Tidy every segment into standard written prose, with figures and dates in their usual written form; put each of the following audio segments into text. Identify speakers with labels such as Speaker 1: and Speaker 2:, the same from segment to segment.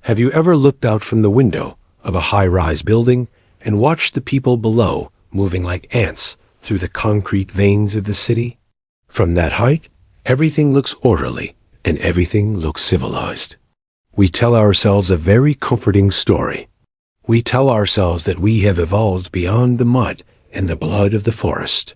Speaker 1: Have you ever looked out from the window of a high-rise building and watched the people below moving like ants through the concrete veins of the city? From that height, everything looks orderly and everything looks civilized. We tell ourselves a very comforting story. We tell ourselves that we have evolved beyond the mud and the blood of the forest.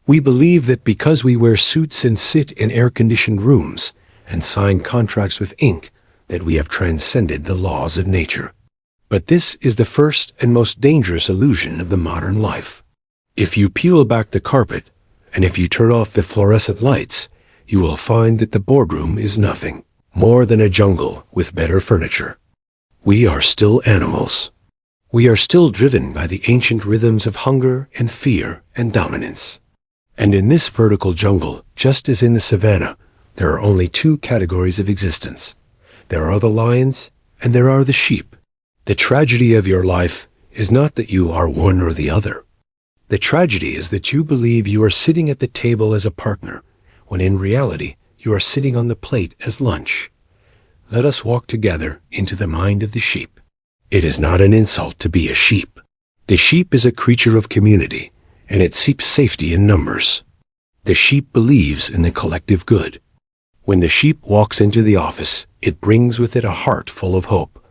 Speaker 1: We believe that because we wear suits and sit in air-conditioned rooms and sign contracts with ink, that we have transcended the laws of nature. But this is the first and most dangerous illusion of the modern life. If you peel back the carpet, and if you turn off the fluorescent lights, you will find that the boardroom is nothing more than a jungle with better furniture. We are still animals. We are still driven by the ancient rhythms of hunger and fear and dominance. And in this vertical jungle, just as in the savannah, there are only two categories of existence. There are the lions and there are the sheep. The tragedy of your life is not that you are one or the other. The tragedy is that you believe you are sitting at the table as a partner, when in reality you are sitting on the plate as lunch. Let us walk together into the mind of the sheep. It is not an insult to be a sheep. The sheep is a creature of community, and it seeks safety in numbers. The sheep believes in the collective good. When the sheep walks into the office, it brings with it a heart full of hope.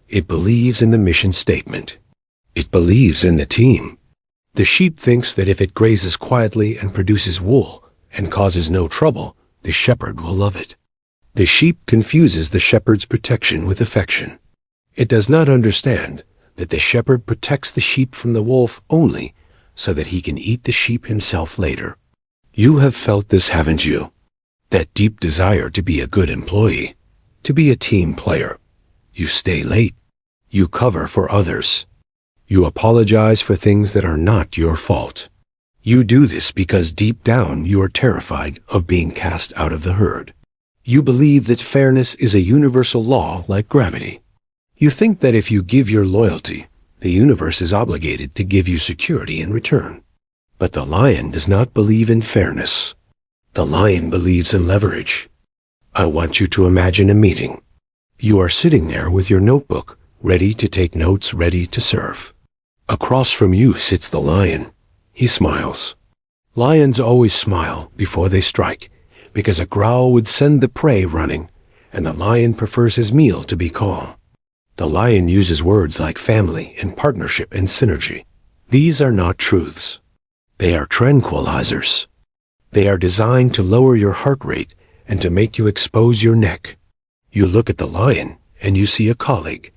Speaker 1: It believes in the mission statement. It believes in the team. The sheep thinks that if it grazes quietly and produces wool and causes no trouble, the shepherd will love it. The sheep confuses the shepherd's protection with affection. It does not understand that the shepherd protects the sheep from the wolf only so that he can eat the sheep himself later. You have felt this, haven't you? That deep desire to be a good employee, to be a team player. You stay late. You cover for others. You apologize for things that are not your fault. You do this because deep down you are terrified of being cast out of the herd. You believe that fairness is a universal law like gravity. You think that if you give your loyalty, the universe is obligated to give you security in return. But the lion does not believe in fairness. The lion believes in leverage. I want you to imagine a meeting. You are sitting there with your notebook, ready to take notes, ready to serve. Across from you sits the lion. He smiles. Lions always smile before they strike, because a growl would send the prey running, and the lion prefers his meal to be calm. The lion uses words like family and partnership and synergy. These are not truths. They are tranquilizers. They are designed to lower your heart rate and to make you expose your neck. You look at the lion and you see a colleague.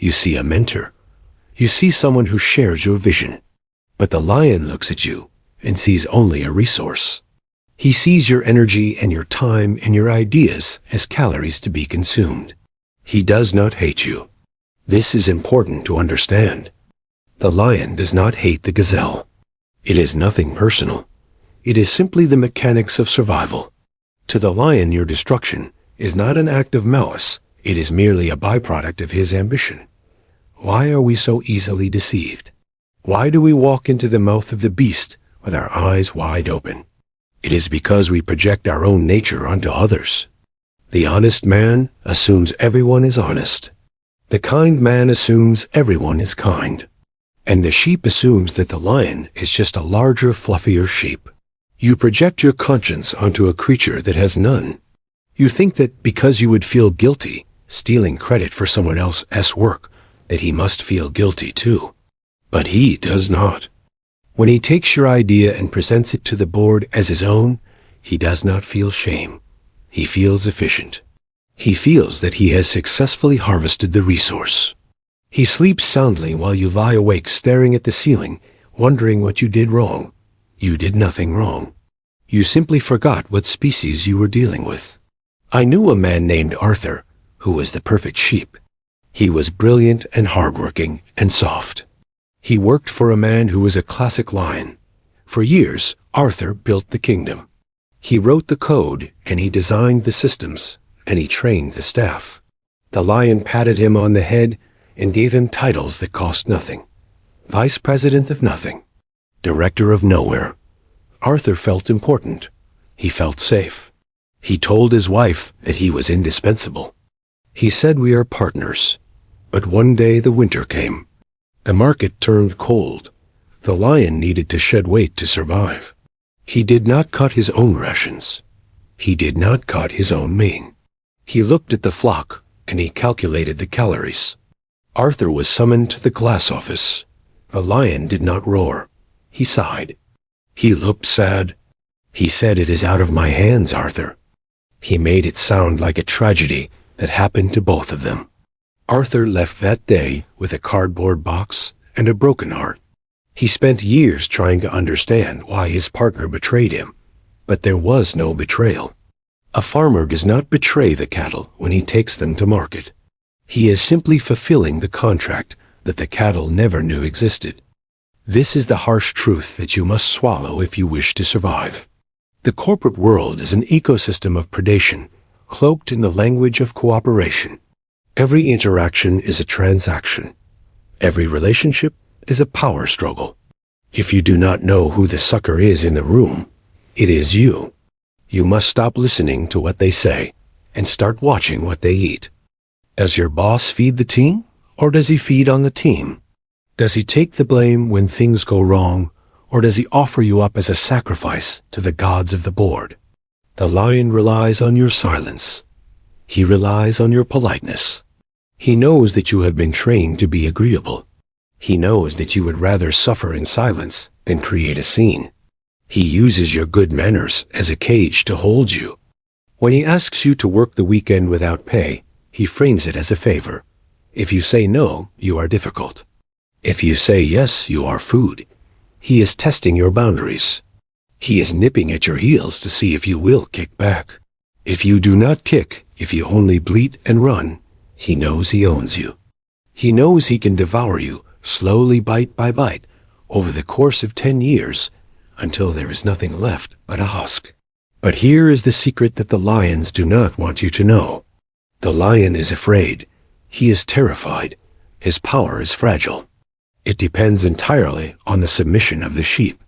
Speaker 1: You see a mentor. You see someone who shares your vision. But the lion looks at you and sees only a resource. He sees your energy and your time and your ideas as calories to be consumed. He does not hate you. This is important to understand. The lion does not hate the gazelle. It is nothing personal. It is simply the mechanics of survival. To the lion, your destruction is not an act of malice. It is merely a byproduct of his ambition. Why are we so easily deceived? Why do we walk into the mouth of the beast with our eyes wide open? It is because we project our own nature onto others. The honest man assumes everyone is honest. The kind man assumes everyone is kind. And the sheep assumes that the lion is just a larger, fluffier sheep. You project your conscience onto a creature that has none. You think that because you would feel guilty stealing credit for someone else's work, that he must feel guilty too. But he does not. When he takes your idea and presents it to the board as his own, he does not feel shame. He feels efficient. He feels that he has successfully harvested the resource. He sleeps soundly while you lie awake staring at the ceiling, wondering what you did wrong. You did nothing wrong. You simply forgot what species you were dealing with. I knew a man named Arthur, who was the perfect sheep. He was brilliant and hardworking and soft. He worked for a man who was a classic lion. For years, Arthur built the kingdom. He wrote the code, and he designed the systems, and he trained the staff. The lion patted him on the head and gave him titles that cost nothing. Vice President of nothing. Director of nowhere. Arthur felt important. He felt safe. He told his wife that he was indispensable. He said, "We are partners. But one day the winter came. The market turned cold. The lion needed to shed weight to survive. He did not cut his own rations. He did not cut his own mane. He looked at the flock, and he calculated the calories. Arthur was summoned to the glass office. The lion did not roar. He sighed. He looked sad. He said, "It is out of my hands, Arthur." He made it sound like a tragedy that happened to both of them. Arthur left that day with a cardboard box and a broken heart. He spent years trying to understand why his partner betrayed him, but there was no betrayal. A farmer does not betray the cattle when he takes them to market. He is simply fulfilling the contract that the cattle never knew existed. This is the harsh truth that you must swallow if you wish to survive. The corporate world is an ecosystem of predation, cloaked in the language of cooperation. Every interaction is a transaction. Every relationship is a power struggle. If you do not know who the sucker is in the room, it is you. You must stop listening to what they say and start watching what they eat. Does your boss feed the team, or does he feed on the team? Does he take the blame when things go wrong, or does he offer you up as a sacrifice to the gods of the board? The lion relies on your silence. He relies on your politeness. He knows that you have been trained to be agreeable. He knows that you would rather suffer in silence than create a scene. He uses your good manners as a cage to hold you. When he asks you to work the weekend without pay, he frames it as a favor. If you say no, you are difficult. If you say yes, you are food. He is testing your boundaries. He is nipping at your heels to see if you will kick back. If you do not kick, if you only bleat and run, he knows he owns you. He knows he can devour you, slowly bite by bite, over the course of 10 years, until there is nothing left but a husk. But here is the secret that the lions do not want you to know. The lion is afraid. He is terrified. His power is fragile. It depends entirely on the submission of the sheep.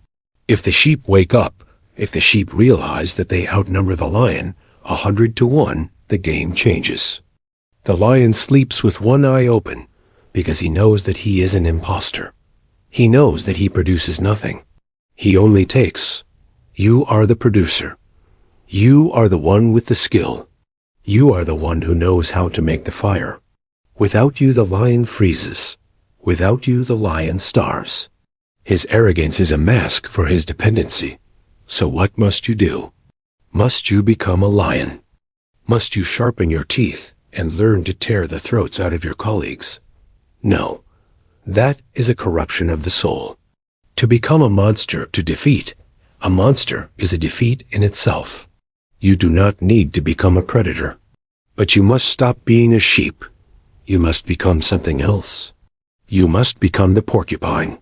Speaker 1: If the sheep wake up, if the sheep realize that they outnumber the lion 100-1, the game changes. The lion sleeps with one eye open because he knows that he is an imposter. He knows that he produces nothing. He only takes. You are the producer. You are the one with the skill. You are the one who knows how to make the fire. Without you, the lion freezes. Without you, the lion starves. His arrogance is a mask for his dependency. So what must you do? Must you become a lion? Must you sharpen your teeth and learn to tear the throats out of your colleagues? No, that is a corruption of the soul. To become a monster to defeat, a monster is a defeat in itself. You do not need to become a predator, but you must stop being a sheep. You must become something else. You must become the porcupine.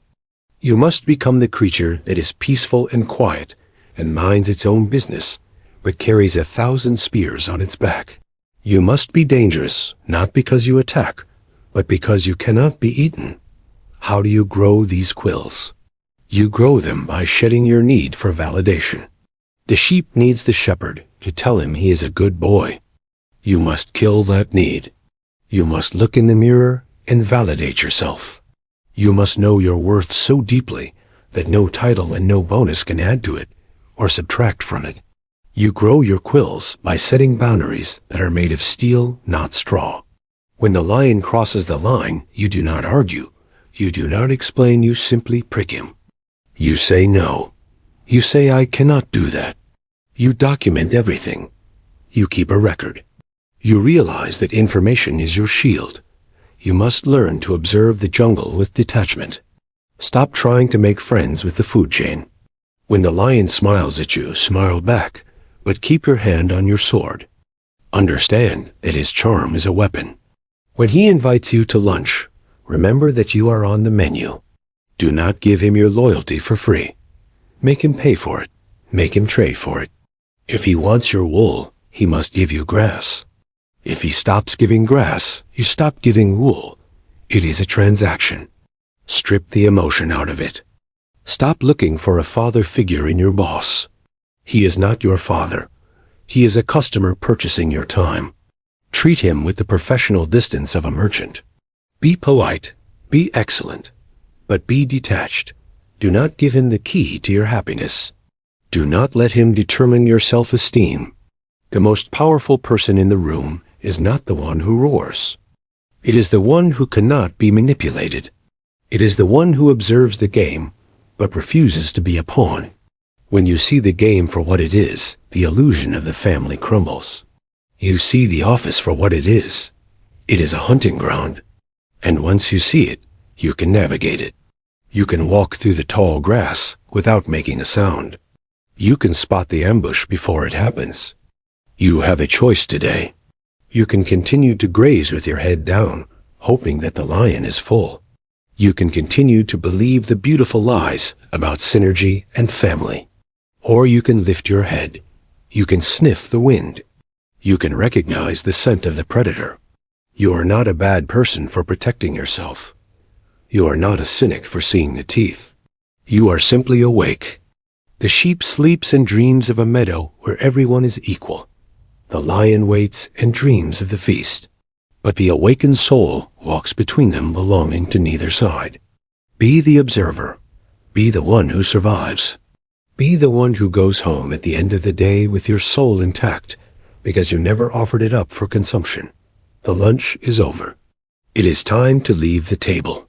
Speaker 1: You must become the creature that is peaceful and quiet and minds its own business, but carries 1,000 spears on its back. You must be dangerous, not because you attack, but because you cannot be eaten. How do you grow these quills? You grow them by shedding your need for validation. The sheep needs the shepherd to tell him he is a good boy. You must kill that need. You must look in the mirror and validate yourself. You must know your worth so deeply that no title and no bonus can add to it or subtract from it. You grow your quills by setting boundaries that are made of steel, not straw. When the lion crosses the line, you do not argue. You do not explain, you simply prick him. You say no. You say, "I cannot do that." You document everything. You keep a record. You realize that information is your shield. You must learn to observe the jungle with detachment. Stop trying to make friends with the food chain. When the lion smiles at you, smile back, but keep your hand on your sword. Understand that his charm is a weapon. When he invites you to lunch, remember that you are on the menu. Do not give him your loyalty for free. Make him pay for it. Make him trade for it. If he wants your wool, he must give you grass. If he stops giving grass, you stop giving wool. It is a transaction. Strip the emotion out of it. Stop looking for a father figure in your boss. He is not your father. He is a customer purchasing your time. Treat him with the professional distance of a merchant. Be polite, be excellent, but be detached. Do not give him the key to your happiness. Do not let him determine your self-esteem. The most powerful person in the room is not the one who roars. It is the one who cannot be manipulated. It is the one who observes the game, but refuses to be a pawn. When you see the game for what it is, the illusion of the family crumbles. You see the office for what it is. It is a hunting ground. And once you see it, you can navigate it. You can walk through the tall grass without making a sound. You can spot the ambush before it happens. You have a choice today. You can continue to graze with your head down, hoping that the lion is full. You can continue to believe the beautiful lies about synergy and family. Or you can lift your head. You can sniff the wind. You can recognize the scent of the predator. You are not a bad person for protecting yourself. You are not a cynic for seeing the teeth. You are simply awake. The sheep sleeps and dreams of a meadow where everyone is equal. The lion waits and dreams of the feast. But the awakened soul walks between them, belonging to neither side. Be the observer. Be the one who survives. Be the one who goes home at the end of the day with your soul intact, because you never offered it up for consumption. The lunch is over. It is time to leave the table.